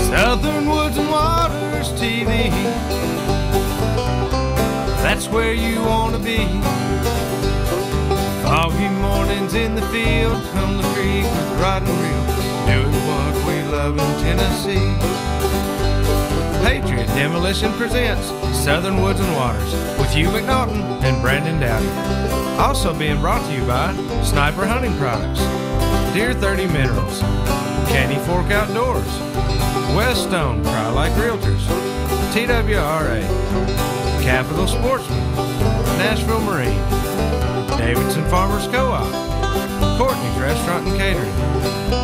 Southern Woods and Waters TV. That's where you want to be. Foggy mornings in the field, come the creek with rod and reel, doing what we love in Tennessee. Patriot Demolition presents Southern Woods and Waters with Hugh McNaughton and Brandon Dowdy. Also being brought to you by Sniper Hunting Products, Deer 30 Minerals, Candy Fork Outdoors, Weststone Cry-Like Realtors, TWRA, Capital Sportsman, Nashville Marine, Davidson Farmers Co-op, Courtney's Restaurant and Catering,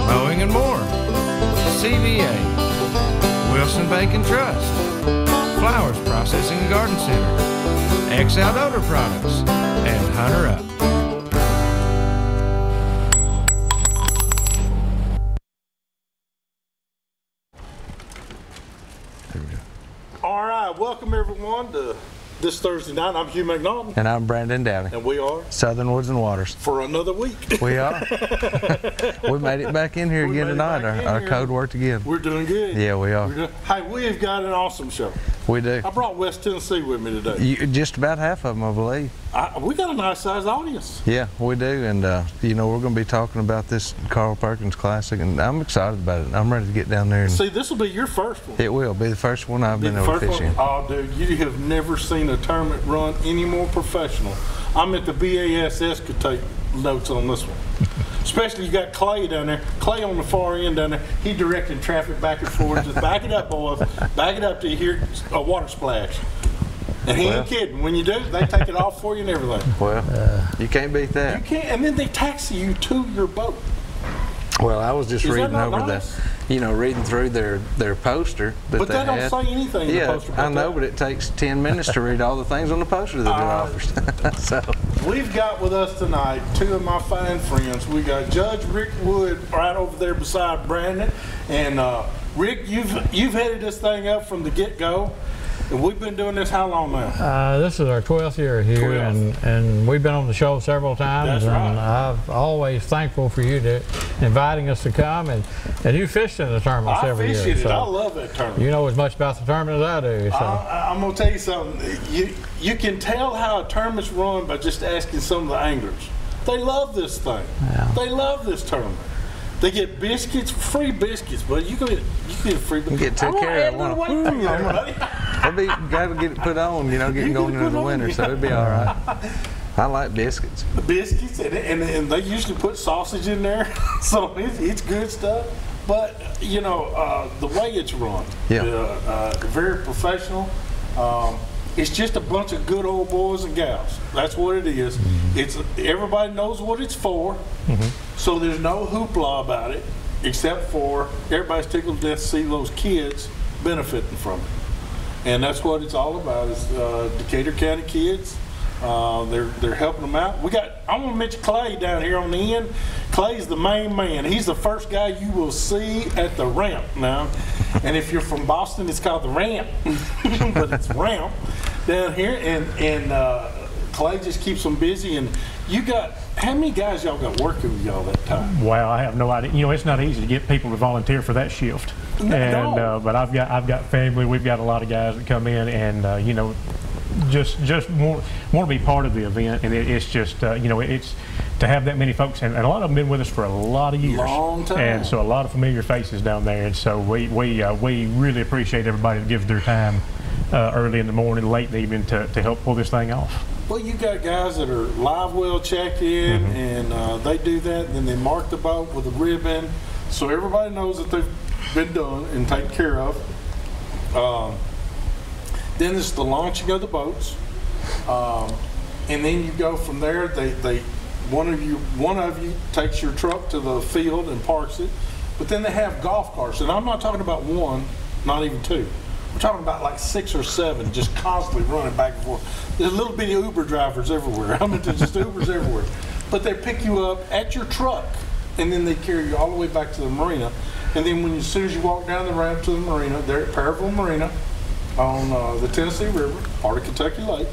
Mowing and More, CVA, Wilson Bank and Trust, Flowers Processing and Garden Center, X Outdoor Products, and Hunter Up. All right, welcome everyone to this Thursday night. I'm Hugh McNaughton. And I'm Brandon Dowdy. And we are Southern Woods and Waters. For another week. We are. We made it back in here again tonight. Our code worked again. We're doing good. Yeah, we are. Hey, we've got an awesome show. We do. I brought West Tennessee with me today. Just about half of them, I believe. We got a nice sized audience. Yeah, we do. And, you know, we're going to be talking about this Carl Perkins Classic, and I'm excited about it. I'm ready to get down there. And see, this will be your first one. It will be the first one I've been able to fish in. Oh, dude, you have never seen a tournament run any more professional. I'm at the BASS could take notes on this one. Especially you got Clay down there. Clay on the far end down there. He directing traffic back and forth. Just back it up, boys. Back it up till you hear a water splash. And he ain't kidding. When you do, they take it off for you and everything. Well, you can't beat that. You can't. And then they taxi you to your boat. Well, I was just reading over nice? Reading through their poster. But they don't say anything in the poster. I know, but it takes 10 minutes to read all the things on the poster that it offers. So we've got with us tonight two of my fine friends. We got Judge Rick Wood right over there beside Brandon. And Rick, you've headed this thing up from the get-go. And we've been doing this how long now? This is our 12th year here, and we've been on the show several times. That's right. And I'm always thankful for you inviting us to come. And you fished in the tournament several years. I fished it. I love that tournament. You know as much about the tournament as I do. So. I'm going to tell you something. You can tell how a tournament's run by just asking some of the anglers. They love this thing. Yeah. They love this tournament. They get biscuits, free biscuits, but you get free biscuits. You get took care of one. Got to get it put on, getting going into the winter, so it'll be all right. I like biscuits. The biscuits, and they usually put sausage in there, so it's good stuff. But, the way it's run, very professional. It's just a bunch of good old boys and gals. That's what it is. Mm-hmm. Everybody knows what it's for, so there's no hoopla about it, except for everybody's tickled to death to see those kids benefiting from it. And that's what it's all about, is Decatur County kids. They're helping them out. I want to mention Clay down here on the end. Clay's the main man. He's the first guy you will see at the ramp now. And if you're from Boston, it's called the ramp, but it's ramp down here. And Clay just keeps them busy. And how many guys y'all got working with y'all that time? Well, I have no idea. It's not easy to get people to volunteer for that shift. But I've got family. We've got a lot of guys that come in and just want to be part of the event, and it's just it's to have that many folks, and a lot of them been with us for a lot of years, long time, and so a lot of familiar faces down there, and so we really appreciate everybody that gives their time early in the morning, late in the evening to help pull this thing off. Well, you got guys that are live well checked in, and they do that, and then they mark the boat with a ribbon, so everybody knows that they've been done and taken care of. Then it's the launching of the boats, and then you go from there. One of you takes your truck to the field and parks it, but then they have golf carts, and I'm not talking about one, not even two. We're talking about like 6 or 7 just constantly running back and forth. There's little bitty Uber drivers everywhere. I mean, there's just Ubers everywhere. But they pick you up at your truck, and then they carry you all the way back to the marina. And then as soon as you walk down the ramp to the marina, they're at Parraville Marina on the Tennessee River, part of Kentucky Lake.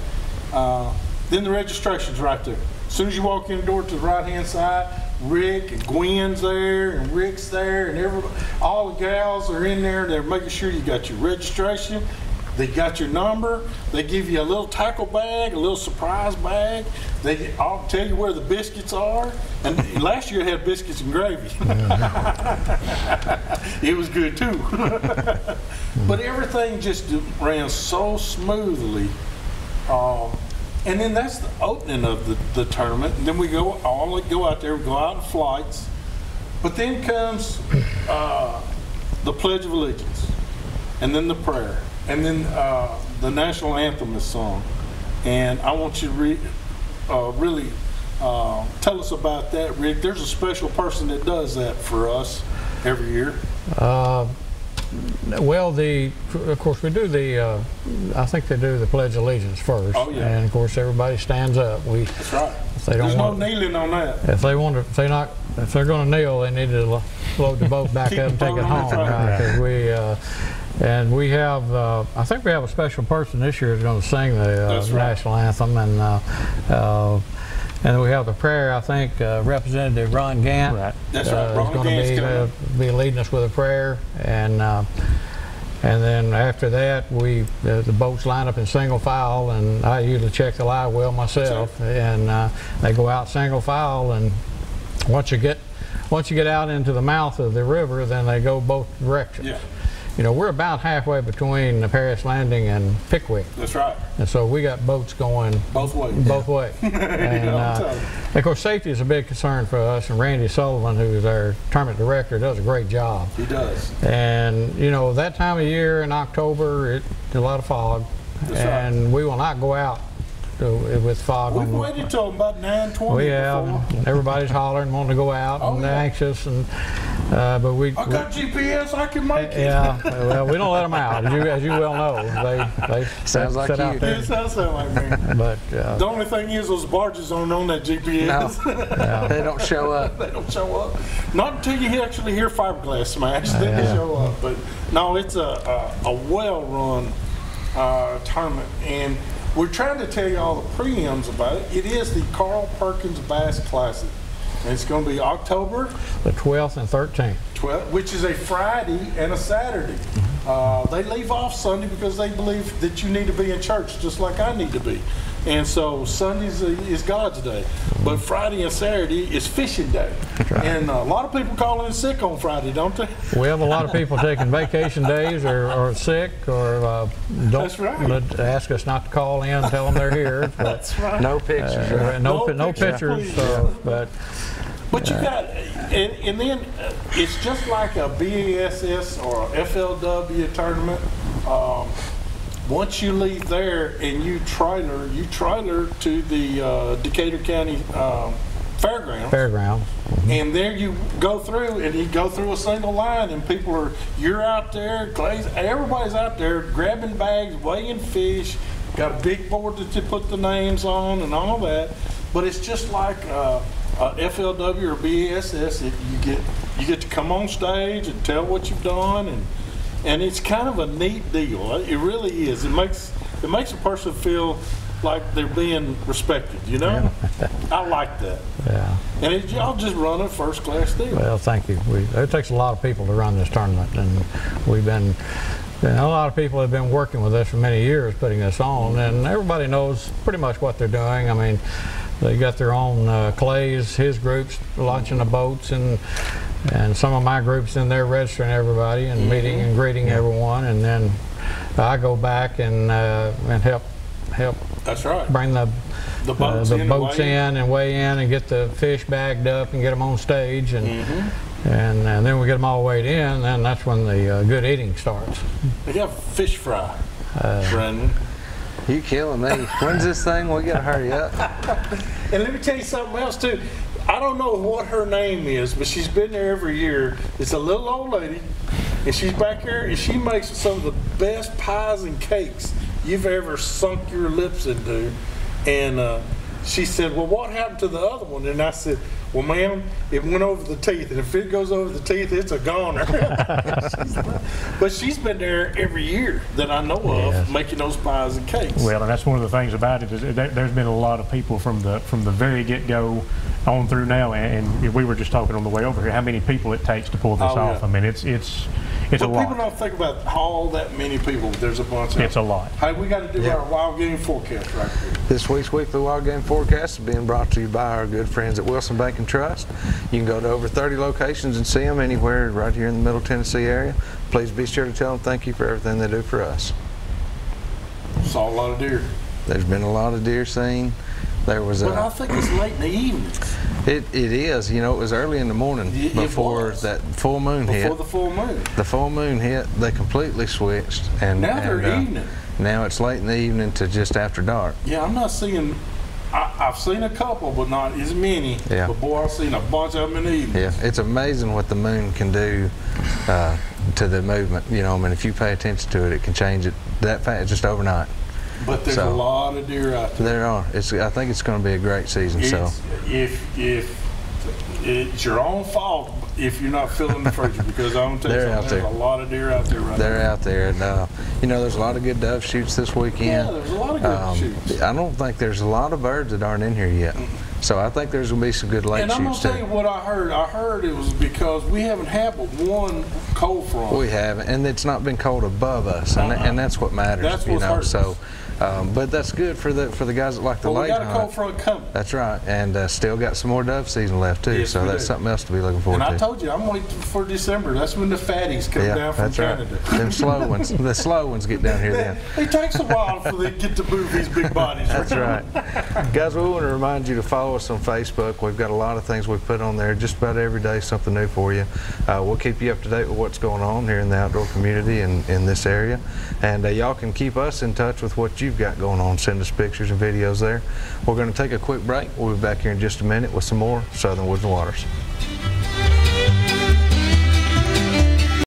Then the registration's right there. As soon as you walk in the door to the right-hand side, Rick and Gwen's there, and Rick's there, and everybody, all the gals are in there. They're making sure you got your registration. They got your number. They give you a little tackle bag, a little surprise bag. I'll tell you where the biscuits are. And last year it had biscuits and gravy. It was good too. But everything just ran so smoothly. And then that's the opening of the tournament. And then we go out there, we go out in flights. But then comes the Pledge of Allegiance, and then the prayer. And then the national anthem is sung. And I want you to really tell us about that, Rick. There's a special person that does that for us every year. Well, of course, we do I think they do the Pledge of Allegiance first. Oh, yeah. And of course, everybody stands up. That's right. There's no kneeling on that. If they're going to kneel, they need to load the boat back up and take it home. Right? And we have, I think we have a special person this year who's going to sing the national anthem, and we have the prayer. I think Representative Ron Gant That's right. Ron is going to be leading us with a prayer, and then after that the boats line up in single file, and I usually check the live well myself, and they go out single file, and once you get out into the mouth of the river, then they go both directions. Yeah. You know, we're about halfway between the Paris Landing and Pickwick. That's right. And so we got boats going both ways. Both ways. And of course, safety is a big concern for us. And Randy Sullivan, who's our tournament director, does a great job. He does. And you know, that time of year in October, it's a lot of fog, and we will not go out with fog. We've waited till about 9:20. We have. Everybody's hollering, wanting to go out, and anxious, and but we. I got GPS. I can make it. Yeah. Well, we don't let them out, as you well know. They sounds like you. It does sound like me. But the only thing is, those barges aren't on that GPS. No. They don't show up. They don't show up. Not until you actually hear fiberglass smash. Then they show up. But no, it's a well-run tournament, and we're trying to tell you all the preams about it. It is the Carl Perkins Bass Classic. And it's going to be October the 12th and 13th. Which is a Friday and a Saturday. They leave off Sunday because they believe that you need to be in church just like I need to be. And so Sundays is God's day. But Friday and Saturday is fishing day. Right. And a lot of people call in sick on Friday, don't they? We have a lot of people taking vacation days or sick or don't ask us not to call in, tell them they're here. That's right. No pictures. No pictures. But you got, and then it's just like a BASS or a FLW tournament. Once you leave there and you trailer to the Decatur County Fairgrounds. And there you go through, and you go through a single line, and you're out there, everybody's out there grabbing bags, weighing fish, got a big board that you put the names on and all that. But it's just like FLW or BASS. You get to come on stage and tell what you've done, and it's kind of a neat deal. It really is. It makes a person feel like they're being respected, you know? Yeah. I like that. Yeah. And y'all just run a first-class deal. Well, thank you. It takes a lot of people to run this tournament, and we've been, a lot of people have been working with us for many years putting this on, and everybody knows pretty much what they're doing. I mean, they got their own Clay's, his groups launching the boats, and some of my groups in there registering everybody and meeting and greeting everyone, and then I go back and help. That's right. Bring the boats in and weigh in and get the fish bagged up and get them on stage, and then we get them all weighed in, and then that's when the good eating starts. We have fish fry, Brandon. You killing me. When's this thing? We gotta hurry up. And let me tell you something else too. I don't know what her name is, but she's been there every year. It's a little old lady, and she's back here, and she makes some of the best pies and cakes you've ever sunk your lips into. And she said, well, what happened to the other one? And I said, well, ma'am, it went over the teeth, and if it goes over the teeth, it's a goner. But she's been there every year that I know of, making those pies and cakes. Well, and that's one of the things about it is there's been a lot of people from the very get-go on through now, and we were just talking on the way over here how many people it takes to pull this off. Yeah. I mean, it's a lot. People don't think about all that many people. There's a bunch of It's a lot. Hey, we got to do our wild game forecast right here. This week's weekly wild game forecast is being brought to you by our good friends at Wilson Bank and Trust. You can go to over 30 locations and see them anywhere right here in the Middle Tennessee area. Please be sure to tell them thank you for everything they do for us. Saw a lot of deer. There's been a lot of deer seen. There was But I think it's late in the evening. It is. You know, it was early in the morning before that full moon hit. Before the full moon. The full moon hit, they completely switched. And Now they're evening. Now it's late in the evening to just after dark. Yeah, I'm not seeing. I've seen a couple, but not as many. Yeah. But boy, I've seen a bunch of them in the evening. Yeah, it's amazing what the moon can do to the movement. You know, I mean, if you pay attention to it, it can change it that fast just overnight. But there's a lot of deer out there. There are. I think it's going to be a great season. If it's your own fault if you're not filling the freezer, because I'm telling you, there's a lot of deer out there right now. They're out there, and you know, there's a lot of good dove shoots this weekend. Yeah, there's a lot of good shoots. I don't think there's a lot of birds that aren't in here yet. So I think there's going to be some good late shoots too. And I'm going to tell you what I heard. I heard it was because we haven't had but one cold front. We haven't, and it's not been cold above us, and that's what matters. That's what's hurting. So, but that's good for the guys that like the late hunt. We got a cold front coming. That's right, and still got some more dove season left too. Yes, so that's something else to be looking forward to. And I told you, I'm waiting for December. That's when the fatties come down from Canada. Right. Them slow ones, the slow ones get down here then. It takes a while for they get to move these big bodies. That's right. Guys, we want to remind you to follow us on Facebook. We've got a lot of things we've put on there, just about every day, something new for you. We'll keep you up to date with what's going on here in the outdoor community and in this area. And y'all can keep us in touch with what you've got going on. Send us pictures and videos there. We're going to take a quick break. We'll be back here in just a minute with some more Southern Woods and Waters.